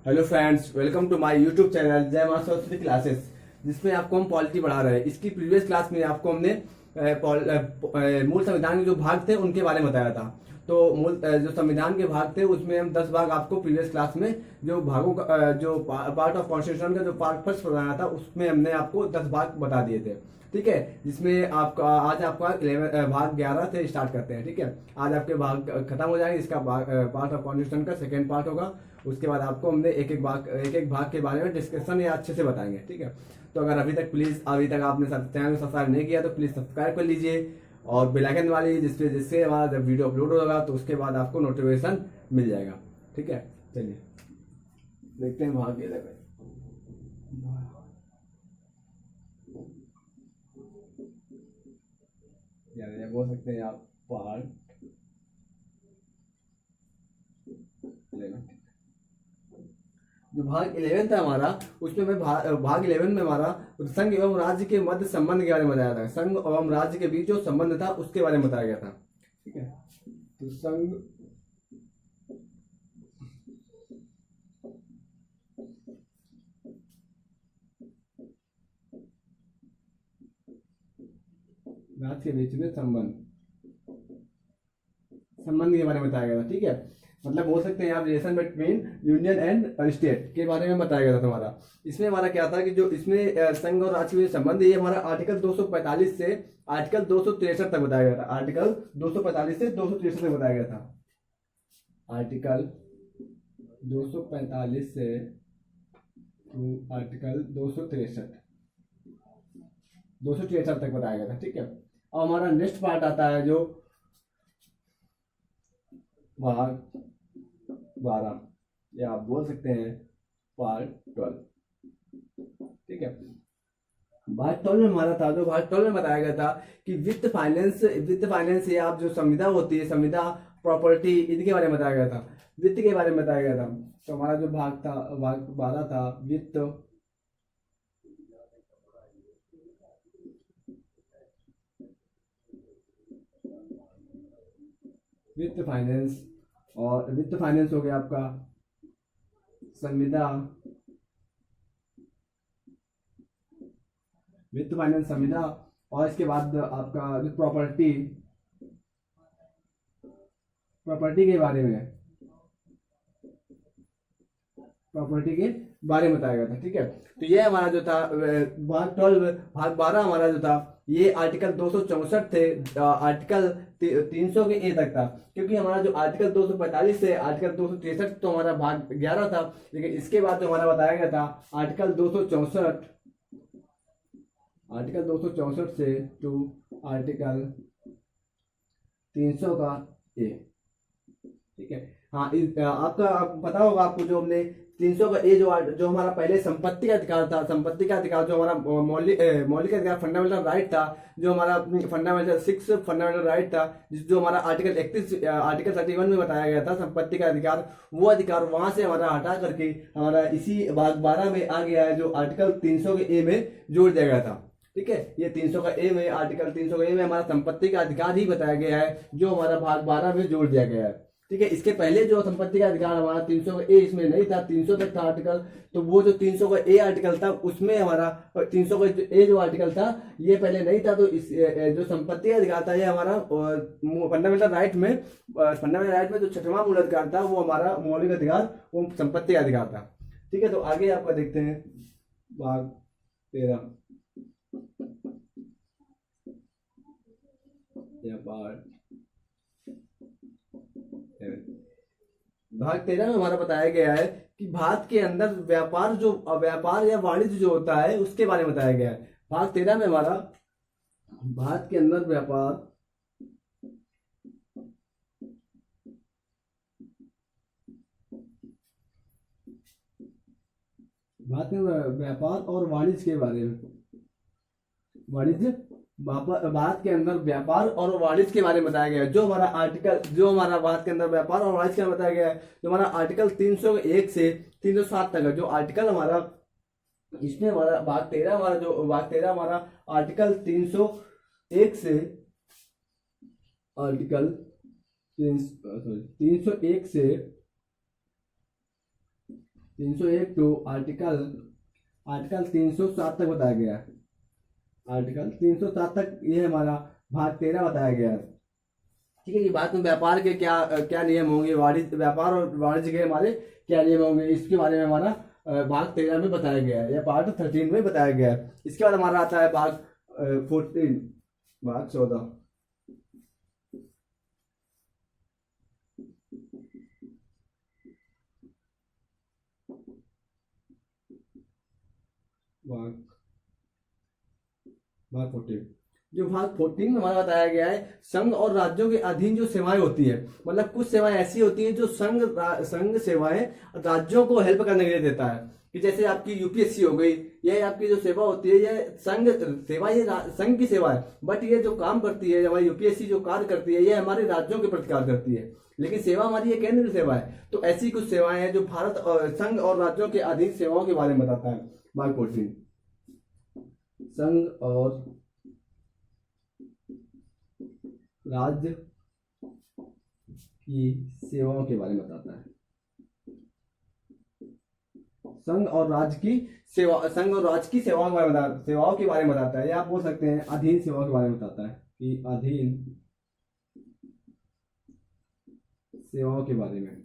Hello friends, welcome to my YouTube channel जय मां Saraswati classes, जिसमें आपको हम पॉलिटी पढ़ा रहे हैं। इसकी प्रीवियस क्लास में आपको हमने मूल संविधान के जो भाग थे उनके बारे में बताया था। तो मूल जो संविधान के भाग थे उसमें हम 10 भाग आपको प्रीवियस क्लास में जो भागों का जो पार्ट ऑफ कॉन्स्टिट्यूशन का जो पार्ट फर्स्ट बताया था उसमें हमने आपको 10 भाग बता दिए थे। ठीक है, जिसमें आपका आज आपका 11 भाग 11 से स्टार्ट करते हैं। ठीक है, आज आपके भाग खत्म हो जाएंगे। इसका पार्ट ऑफ कॉन्स्टिट्यूशन का सेकेंड पार्ट होगा। उसके बाद आपको हमने एक एक भाग के बारे में डिस्कशन या अच्छे से बताएंगे। ठीक है, तो अगर अभी तक आपने चैनल को सब्सक्राइब नहीं किया तो प्लीज सब्सक्राइब कर लीजिए और बेल आइकन वाली जिससे हमारा जब वीडियो अपलोड होगा तो उसके बाद आपको नोटिफिकेशन मिल जाएगा। ठीक है, चलिए देखते हैं भाग 11। यार बोल सकते हैं आप पार्ट 11। जो भाग 11 था हमारा, उसमें मैं भाग 11 में हमारा संघ एवं राज्य के मध्य संबंध के बारे में बताया था। संघ एवं राज्य के बीच जो संबंध था उसके बारे में बताया गया था। ठीक है, तो संघ राज्य के बीच में संबंध के बारे में बताया गया था। ठीक है, मतलब बोल सकते हैं आप relation between union and state के बारे में बताया गया था तुम्हारा। इसमें हमारा क्या था कि जो इसमें संघ और राज्य के संबंध, ये हमारा आर्टिकल 245 से आर्टिकल 263 तक बताया गया था। आर्टिकल 245 से 263 तक बताया गया था। आर्टिकल 245 से आर्टिकल 263 तक बताया गया था। ठीक है, अब हमारा नेक्स्ट पार्ट आता है जो भाग 12 या आप बोल सकते हैं पार्ट 12। ठीक है, भाग 12 में हमारा था, जो भाग 12 में बताया गया था कि वित्त फाइनेंस या आप जो संविदा होती है, संविदा प्रॉपर्टी, इनके बारे में बताया गया था। वित्त के बारे में बताया गया था। तो हमारा जो भाग था, भाग 12 था वित्त फाइनेंस। और वित्त फाइनेंस हो गया आपका संविदा, वित्त फाइनेंस संविदा। और इसके बाद आपका जो प्रॉपर्टी के बारे में, प्रॉपर्टी के बारे में बताया गया था। ठीक है, तो ये हमारा जो था भाग 12। भाग 12 हमारा जो था ये आर्टिकल 264 थे आर्टिकल 300 के ए तक था। क्योंकि हमारा जो आर्टिकल 245 से आर्टिकल 263 तो हमारा भाग 11 था, लेकिन इसके बाद जो हमारा बताया गया था आर्टिकल 264 से टू आर्टिकल 300 का ए। ठीक है, हाँ आपका पता होगा आपको, जो हमने 300 का ए जो हमारा पहले संपत्ति का अधिकार था, संपत्ति का अधिकार जो हमारा मौलिक अधिकार, फंडामेंटल राइट था, जो हमारा फंडामेंटल राइट था, जो हमारा आर्टिकल 31 में बताया गया था संपत्ति का अधिकार, वो अधिकार वहां से हमारा हटा करके हमारा इसी भाग 12 में आ गया है, जो आर्टिकल 300 के ए में जोड़ दिया गया था। ठीक है, ये 300 का ए में, आर्टिकल 300 का ए में हमारा संपत्ति का अधिकार ही बताया गया है, जो हमारा भाग 12 में जोड़ दिया गया है। ठीक है, इसके पहले जो संपत्ति का अधिकार हमारा 300 का ए इसमें नहीं था, 300 तक था आर्टिकल। तो वो जो 300 का ए आर्टिकल था उसमें हमारा 300 का ए जो आर्टिकल था ये पहले नहीं था। तो इस जो संपत्ति का अधिकार था ये हमारा फंडामेंटल राइट में जो 6वां मूल अधिकार था वो हमारा मौलिक अधिकार, वो संपत्ति का अधिकार था। ठीक है, तो आगे आपका देखते हैं भाग 13 या भाग 13 में हमारा बताया गया है कि भारत के अंदर व्यापार या वाणिज्य जो होता है उसके बारे में बताया गया है। भाग 13 में हमारा भारत के अंदर व्यापार और वाणिज्य के बारे में, भारत के अंदर व्यापार और वाणिज्य के बारे में बताया गया है। जो हमारा भारत के अंदर व्यापार और वाणिज्य का बताया गया है, जो हमारा आर्टिकल 301 से 307 तक है, जो आर्टिकल हमारा इसमें हमारा भाग 13 हमारा आर्टिकल 301 से आर्टिकल 301 से 301 टू आर्टिकल आर्टिकल 307 तक बताया गया है। आर्टिकल 307 तक ये हमारा भाग 13 बताया गया है। ठीक है, ये बात में व्यापार के क्या क्या नियम होंगे, वाणिज्य व्यापार और वाणिज्य के हमारे क्या नियम होंगे, इसके बारे में हमारा भाग 13 में बताया गया है या पार्ट 13 में बताया गया है। इसके बाद हमारा आता है भाग 14, भाग 14। भाग 14, जो भाग 14 में हमारा बताया गया है, संघ और राज्यों के अधीन जो सेवाएं होती है, मतलब कुछ सेवाएं ऐसी होती हैं जो संघ सेवाएं राज्यों को हेल्प करने के लिए देता है। कि जैसे आपकी यूपीएससी हो गई, यह आपकी जो सेवा होती है, यह संघ सेवा, ये संघ की सेवा है, बट ये जो काम करती है, हमारी यूपीएससी जो कार्य करती है, ये हमारे राज्यों के प्रति कार्य करती है, लेकिन सेवा हमारी ये केंद्रीय सेवा है। तो ऐसी कुछ सेवाएं हैं जो भारत संघ और राज्यों के अधीन सेवाओं के बारे में बताता है। भाग 14 संघ और राज्य की सेवाओं के बारे में बताता है। संघ और राज्य की सेवा, संघ और राज्य की सेवाओं के बारे में सेवाओं के बारे में बताता है, या आप बोल सकते हैं अधीन सेवाओं के बारे में बताता है कि अधीन सेवाओं के बारे में।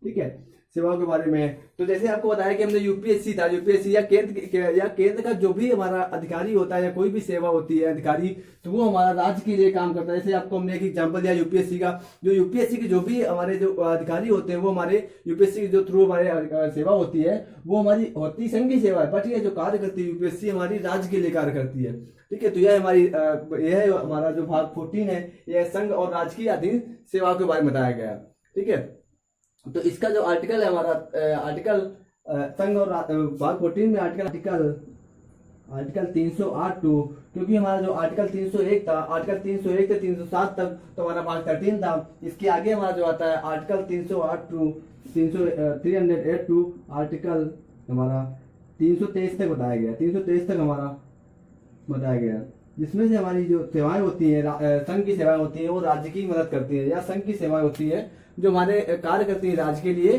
ठीक है, सेवाओं के बारे में। तो जैसे आपको बताया कि हमने यूपीएससी था, यूपीएससी या केंद्र का जो भी हमारा अधिकारी होता है या कोई भी सेवा होती है अधिकारी, तो वो हमारा राज्य के लिए काम करता है। जैसे आपको हमने एक एग्जांपल दिया यूपीएससी का, जो यूपीएससी के जो भी हमारे जो अधिकारी होते हैं, वो हमारे यूपीएससी के जो थ्रू हमारे सेवा होती है, वो हमारी होती संघ की सेवा है, बट ये जो कार्य करती है यूपीएससी हमारी राज्य के लिए कार्य करती है। ठीक है, तो यह हमारी यह हमारा जो भाग 14 है, यह संघ और राज्य की अधीन सेवाओं के बारे में बताया गया। ठीक है, तो इसका जो आर्टिकल है हमारा आर्टिकल संघ और भाग 14 में आर्टिकल 308 टू, क्योंकि हमारा जो आर्टिकल 301 था, आर्टिकल 301 से 307 तक तो हमारा भाग 13 था। इसके आगे हमारा जो आता है आर्टिकल 308 टू 308 टू आर्टिकल हमारा 323 तक बताया गया, 323 तक हमारा बताया गया, जिसमें से हमारी जो सेवाएं होती है, संघ की सेवाएं होती है, वो राज्य की मदद करती है, या संघ की सेवाएं होती है जो हमारे कार्य करती है राज्य के लिए,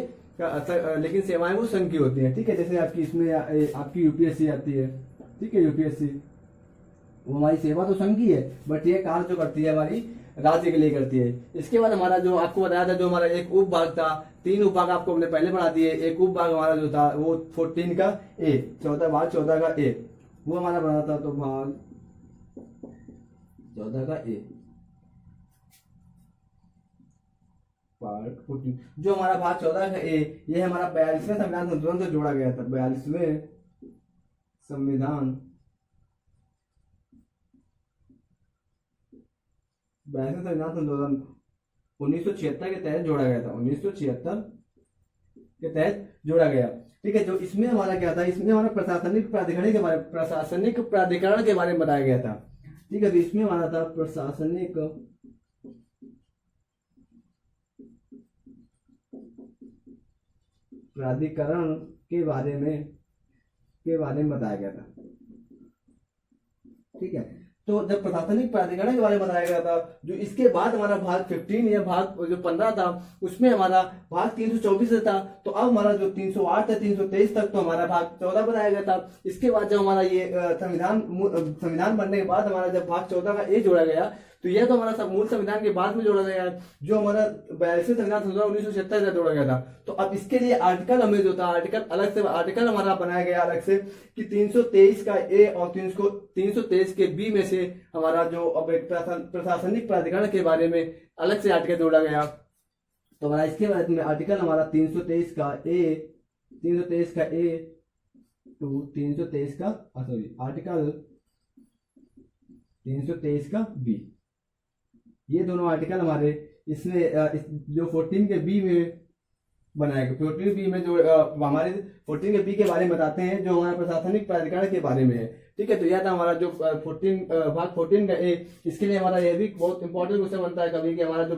लेकिन सेवाएं वो संघ की होती है। ठीक है, जैसे आपकी इसमें आपकी यूपीएससी आती है। ठीक है, यूपीएससी वो हमारी सेवा तो संघ की है, बट ये कार्य जो करती है हमारी राज्य के लिए करती है। इसके बाद हमारा जो आपको बताया था, जो हमारा एक उप भाग था, 3 उप भाग आपको हमने पहले पढ़ा दिए। एक उप भाग हमारा जो था वो 14 का ए, 14 का ए, वो हमारा बना था, तो भाग 14 का ए पार्ट 14, जो हमारा भाग 14 का ए, ये हमारा 42वें संविधान संशोधन से जोड़ा गया था। 42वें संविधान 42वें संविधान संशोधन 1976 के तहत जोड़ा गया था, 1976 के तहत जोड़ा गया। ठीक है, जो इसमें हमारा क्या था, इसमें हमारा प्रशासनिक प्राधिकरण के बारे में बताया गया था। ठीक है, तो इसमें हमारा था प्रशासनिक प्राधिकरण के बारे में बताया गया था। ठीक है, तो जब प्रशासनिक प्राधिकरण के बारे में बताया गया था, जो इसके बाद हमारा भाग 15 या भाग जो 15 था, उसमें हमारा भाग 324 था। तो अब हमारा जो 308 से 323 तक तो हमारा भाग 14 बताया गया था। इसके बाद जब हमारा ये संविधान बनने के बाद हमारा जब भाग 14 का ए जोड़ा गया, तो यह तो हमारा सब मूल संविधान के बाद में जोड़ा गया है, जो हमारा 42वें संविधान संशोधन 1976 से जोड़ा गया था। तो अब इसके लिए आर्टिकल हमें जो था, आर्टिकल अलग से आर्टिकल हमारा बनाया गया अलग से, कि 323 का ए और 323 के बी में से हमारा जो अब एक प्रशासनिक प्राधिकरण के बारे में अलग से आर्टिकल जोड़ा गया। तो हमारा इसके बाद में आर्टिकल हमारा 323 का ए टू 323 का आर्टिकल 323 का बी, ये दोनों आर्टिकल हमारे इसमें जो 14 के बी में बनाया गया। 14 बी में जो हमारे 14 के बी के बारे में बताते हैं, जो हमारा प्रशासनिक प्राधिकरण के बारे में है। ठीक है, तो यह था हमारा जो भाग 14 का ए। इसके लिए हमारा यह भी बहुत इंपॉर्टेंट क्वेश्चन बनता है कभी, कि हमारा जो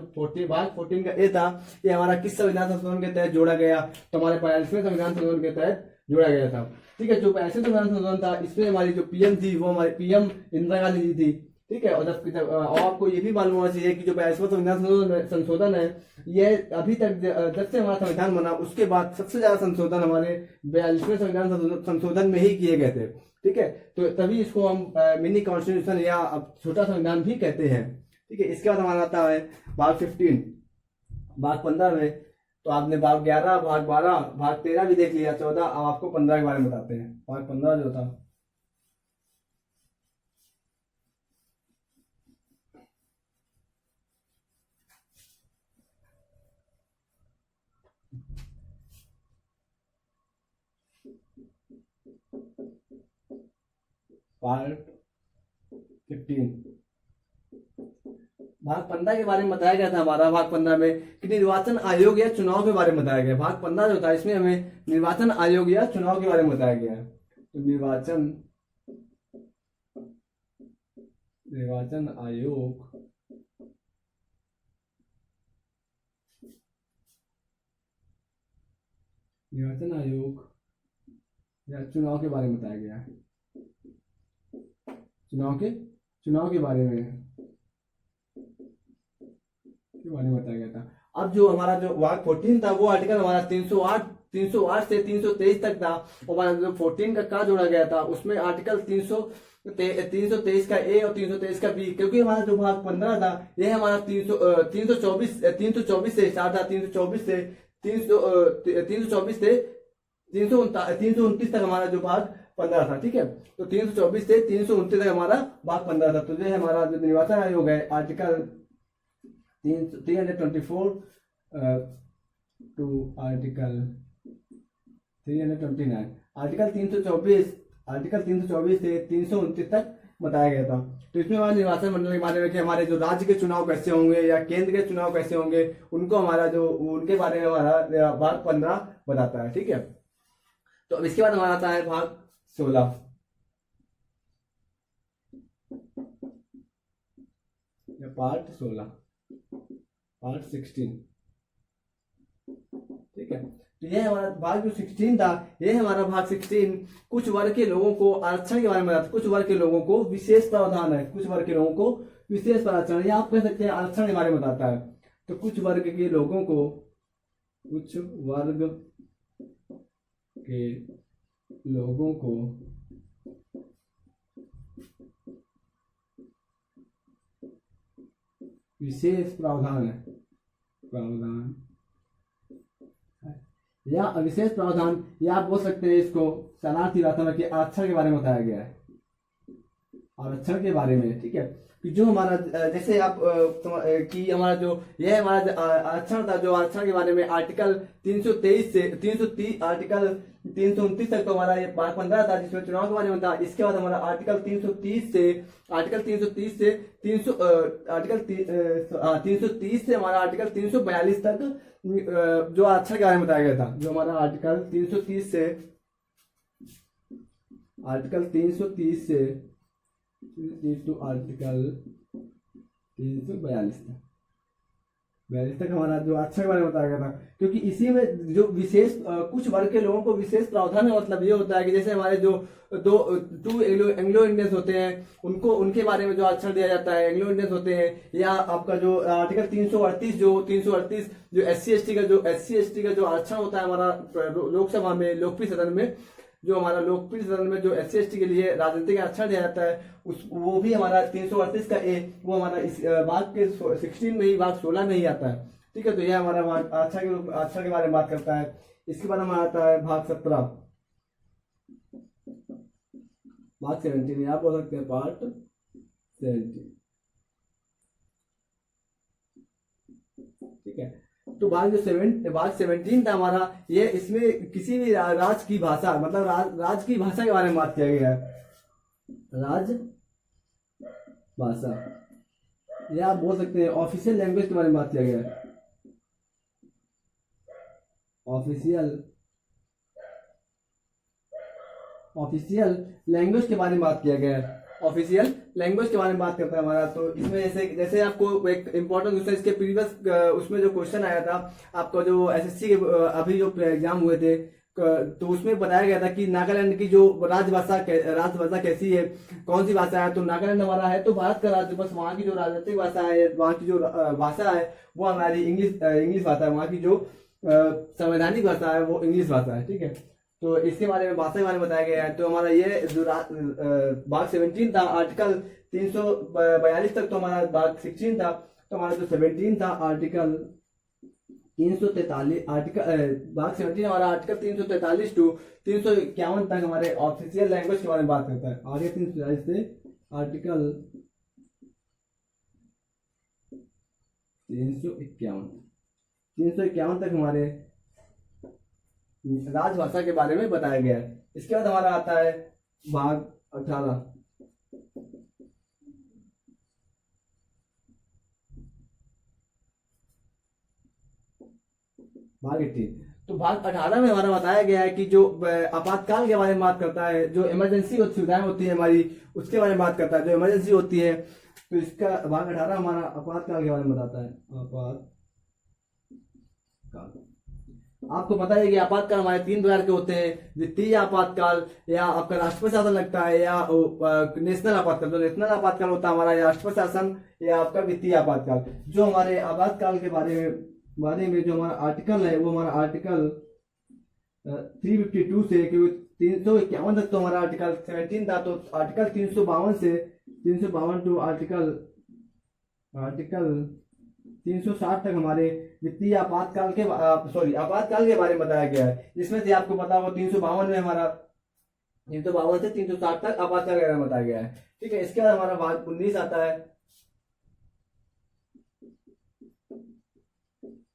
भाग 14 का ए था, ये हमारा किस संविधान संशोधन के तहत जोड़ा गया, तो हमारे 42वें संविधान संशोधन के तहत जोड़ा गया था। ठीक है, जो 42वें संविधान संशोधन था, इसमें हमारी जो पीएम थी, वो हमारी पीएम इंदिरा गांधी जी थी। ठीक है। और और आपको ये भी मालूम होना चाहिए कि जो 42वां संविधान संशोधन है, ये अभी तक जब से हमारा संविधान बना उसके बाद सबसे ज्यादा संशोधन हमारे 42वें संविधान संशोधन में ही किए गए थे। ठीक है, तो तभी इसको हम मिनी कॉन्स्टिट्यूशन या छोटा संविधान भी कहते हैं। ठीक है, इसके बाद हमारा आता है भाग 15। भाग 15 में तो आपने भाग 11, भाग 12, भाग 13 भी देख लिया, 14। अब आपको 15 के बारे में बताते हैं। भाग 15 जो था, पार्ट 15। भाग 15 के बारे में बताया गया था हमारा भाग 15 में कि निर्वाचन आयोग या चुनाव के बारे में बताया गया। भाग 15 जो था इसमें हमें निर्वाचन आयोग या चुनाव के बारे में बताया गया है। तो निर्वाचन आयोग या चुनाव के बारे में बताया गया है। चुनाव के बारे में बताया गया था। अब जो हमारा जो भाग 14 था वो आर्टिकल हमारा 308 से 323 तक था। हमारा जो 14 का जोड़ा गया था उसमें आर्टिकल 323 का ए और 323 का बी, क्योंकि हमारा जो भाग 15 था ये हमारा 324 से स्टार्ट था। 324 से 329 तक हमारा जो भाग 15 था। ठीक है, तो 324 से 329 तक हमारा भाग 15 था। तो ये हमारा जो निर्वाचन आयोग है आर्टिकल 324 टू आर्टिकल 329, आर्टिकल 324 से 329 तक बताया गया था। तो इसमें हमारे निर्वाचन मंडल के बारे में कि हमारे जो राज्य के चुनाव कैसे होंगे या केंद्र के चुनाव कैसे होंगे उनको हमारा जो उनके बारे में हमारा भाग 15 बताता है। ठीक है, तो अब इसके बाद हमारा आता है भाग 16। पार्ट 16। ठीक है, तो ये हमारा भाग जो 16 था, ये हमारा भाग 16 कुछ वर्ग के लोगों को आरक्षण के बारे में बताता है। कुछ वर्ग के लोगों को विशेष प्रावधान है, कुछ वर्ग के लोगों को विशेष आरक्षण, या आप कह सकते हैं आरक्षण के बारे में बताता है। तो कुछ वर्ग के लोगों को विशेष प्रावधान या अविशेष प्रावधान, या आप बोल सकते हैं इसको शरणार्थी राशन के आरक्षण के बारे में बताया गया है। आरक्षण के बारे में, ठीक है, कि जो हमारा जैसे आप कि हमारा जो यह हमारा आरक्षण था, जो आरक्षण के बारे में आर्टिकल 323 से 330 आर्टिकल 329 तक तो हमारा ये भाग 15 था जिसमें चुनाव के बारे में था। इसके बाद हमारा आर्टिकल 330 से 330 से हमारा आर्टिकल 342 तक जो आरक्षण के बारे में बताया गया था। जो हमारा आर्टिकल 330 से 342 तक हमारा जो आरक्षण के बारे में बताया गया था, क्योंकि इसी में जो विशेष कुछ वर्ग के लोगों को विशेष प्रावधान का मतलब ये होता है कि जैसे हमारे जो टू एंग्लो इंडियंस होते हैं उनको उनके बारे में जो आरक्षण दिया जाता है, एंग्लो इंडियंस होते हैं, या आपका जो आर्टिकल 338 जो एससी एसटी का जो आरक्षण होता है हमारा लोकसभा में, लोकप्रिय सदन में, जो हमारा लोकप्रिय सदन में जो एससी एसटी के लिए राजनीतिक आरक्षण दिया जाता है वो भी हमारा 338 का ए वो हमारा इस भाग के 16 में ही, भाग 16 में ही आता है। ठीक है, तो यह हमारा आरक्षण के बारे में बात करता है। इसके बाद हमारा आता है भाग 17, भाग 17, आप बोल सकते हैं पार्ट 17। ठीक है, तो भाग 17 था हमारा, ये इसमें किसी भी राज्य की भाषा, मतलब राज्य की भाषा के बारे में बात किया गया है। राज भाषा, या आप बोल सकते हैं ऑफिशियल लैंग्वेज के बारे में बात किया गया है। ऑफिशियल लैंग्वेज के बारे में बात किया गया है। ऑफिशियल लैंग्वेज के बारे में बात करता है हमारा। तो इसमें जैसे आपको एक इंपॉर्टेंट क्वेश्चन इसके प्रीवियस उसमें जो क्वेश्चन आया था आपका जो एसएससी के अभी जो एग्जाम हुए थे, तो उसमें बताया गया था कि नागालैंड की जो राजभाषा कैसी है, कौन सी भाषा है। तो नागालैंड हमारा है तो भारत का राज्य, बस वहाँ की जो राजनीतिक भाषा है, वहाँ की जो भाषा है वो हमारी इंग्लिश भाषा है। वहाँ की जो संवैधानिक भाषा है वो इंग्लिश भाषा है, ठीक है। तो इसके बारे में, भाषा के बारे में बताया गया है। तो हमारा ये जो भाग 17 था, आर्टिकल 342 तक, तो हमारा भाग 16 था। तो हमारा जो 17 था आर्टिकल 343, भाग 17 हमारा आर्टिकल 343 टू 351 तक हमारे ऑफिशियल लैंग्वेज के बारे में बात करता है। आगे 343 से आर्टिकल 351 तक हमारे राजभाषा के बारे में बताया गया है। इसके बाद हमारा आता है भाग 18। भाग 18, तो भाग 18 में हमारा बताया गया है कि जो आपातकाल के बारे में बात करता है, जो इमरजेंसी सुविधाएं होती है हमारी, उसके बारे में बात करता है, जो इमरजेंसी होती है। तो इसका भाग 18 हमारा आपातकाल के बारे में बताता है। आपातकाल, आपको पता है कि आपातकाल हमारे 3 प्रकार के होते हैं, वित्तीय आपातकाल, या आपका राष्ट्रपति शासन लगता है, या नेशनल आपातकाल। तो नेशनल आपातकाल होता है हमारा या राष्ट्रपति शासन या आपका वित्तीय आपातकाल। जो हमारे आपातकाल के बारे में जो हमारा आर्टिकल है वो हमारा आर्टिकल 352 से 351 तक, तो हमारा आर्टिकल 17 था। तो आर्टिकल 352 से 352 टू आर्टिकल 360 तक हमारे वित्तीय आपातकाल के आपातकाल के बारे में बताया गया है। जिसमें से आपको पता हो 352 में हमारा 352 से 360 तक आपातकाल के बारे में बताया गया है, ठीक है। इसके बाद हमारा भाग 19 आता है।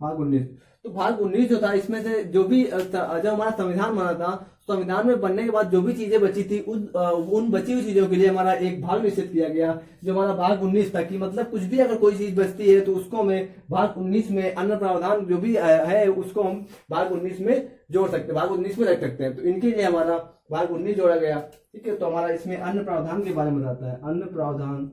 भाग 19, तो भाग 19 जो था, इसमें से जो हमारा संविधान बना था, संविधान में बनने के बाद जो भी चीजें बची थी उन बची हुई चीजों के लिए हमारा एक भाग निश्चित किया गया, जो हमारा भाग 19 था। कि मतलब कुछ भी अगर कोई चीज बचती है तो उसको हमें भाग 19 में अन्य प्रावधान जो भी है उसको हम भाग 19 में जोड़ सकते हैं, भाग 19 में रख सकते हैं। तो इनके लिए हमारा भाग 19 जोड़ा गया, ठीक है। तो हमारा इसमें अन्य प्रावधान के बारे में बताता है। अन्य प्रावधान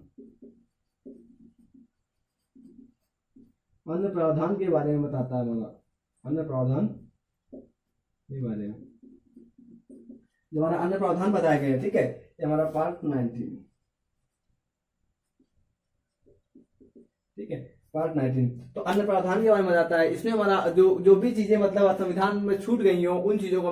के बारे में बताता है हमारा, अन्य प्रावधान के बारे में जो हमारा अन्य प्रावधान बताया गया है, ठीक है। ये हमारा पार्ट 19, ठीक है, पार्ट 19। तो अन्य प्रावधान के बारे में बताता है। इसमें हमारा जो भी चीजें मतलब संविधान में छूट गई हो, उन चीजों को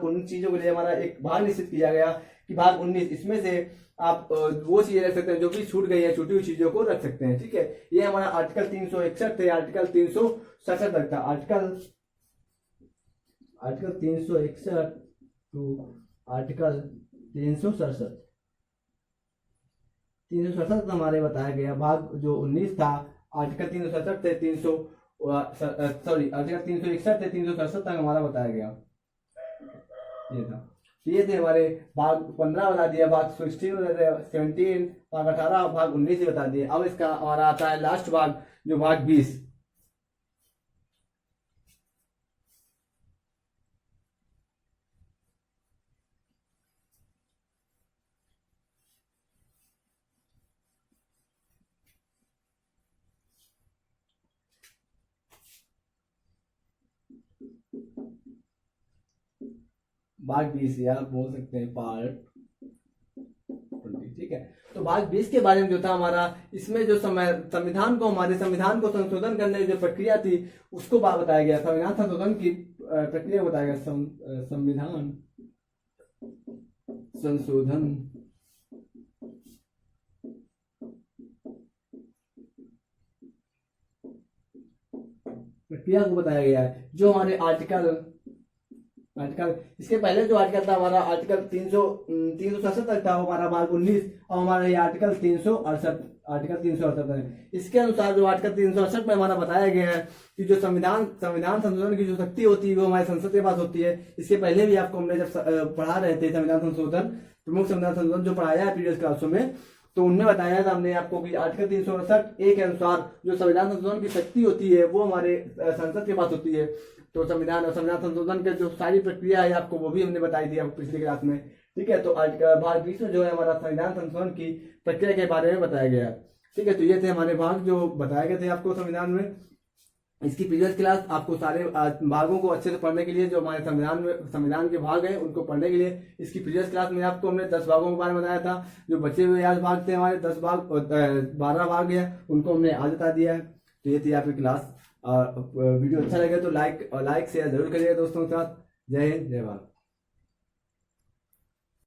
उन चीजों के लिए हमारा एक भाग निश्चित किया गया कि भाग 19, इसमें से आप वो चीजें रख सकते हैं जो भी छूट गई है, छूटी हुई चीजों को रख सकते हैं, ठीक है। ये हमारा आर्टिकल 361 थे, आर्टिकल 367 तक था। आर्टिकल 361 टू आर्टिकल 367 तक हमारे बताया गया। भाग जो 19 था, आर्टिकल 367 से आर्टिकल 361 से 367 तक हमारा बताया गया, ये था। ये थे हमारे भाग 15 बता दिया, भाग 16 17, भाग 18, भाग 19 बता दिए। अब इसका हमारा आता है लास्ट भाग, जो भाग 20। भाग 20 या बोल सकते हैं पार्ट 20, ठीक है। तो भाग 20 के बारे में जो था हमारा, इसमें जो संविधान को संशोधन करने की जो प्रक्रिया थी उसको बताया गया। संविधान संशोधन की प्रक्रिया बताया गया। संविधान संशोधन प्रक्रिया को बताया गया है। जो हमारे आर्टिकल इसके पहले जो आर्टिकल था हमारा, आर्टिकल 367 तक था, वो हमारा भाग 19। और हमारा ये आर्टिकल 368 है। इसके अनुसार जो आर्टिकल 368 में हमारा बताया गया है कि जो संविधान संशोधन की जो शक्ति होती है वो हमारे संसद के पास होती है। इसके पहले भी आपको हमने जब पढ़ा रहे थे संविधान संशोधन, प्रमुख संविधान संशोधन जो पढ़ाया है प्रीवियस क्लासों में, तो उनमें बताया था हमने आपको कि आर्टिकल 368 के अनुसार जो संविधान संशोधन की शक्ति होती है वो हमारे संसद के पास होती है। तो संविधान संशोधन के जो सारी प्रक्रिया है आपको वो भी हमने बताई थी आपको पिछली क्लास में, ठीक है। तो भाग 20 में जो है हमारा संविधान संशोधन की प्रक्रिया के बारे में बताया गया है, ठीक है। तो ये थे हमारे भाग जो बताए गए थे आपको संविधान में। इसकी प्रीवियस क्लास आपको सारे भागों को अच्छे से पढ़ने के लिए, जो हमारे संविधान के भाग हैं उनको पढ़ने के लिए इसकी प्रीवियस क्लास में आपको हमने 10 भागों के बारे में बताया था। जो बचे हुए आज भाग थे हमारे 10 भाग 12 भाग हैं उनको हमने आज बता दिया है। तो ये थी आपकी क्लास। वीडियो अच्छा लगे तो लाइक शेयर जरूर करिएगा दोस्तों के साथ। जय हिंद, जय भारत।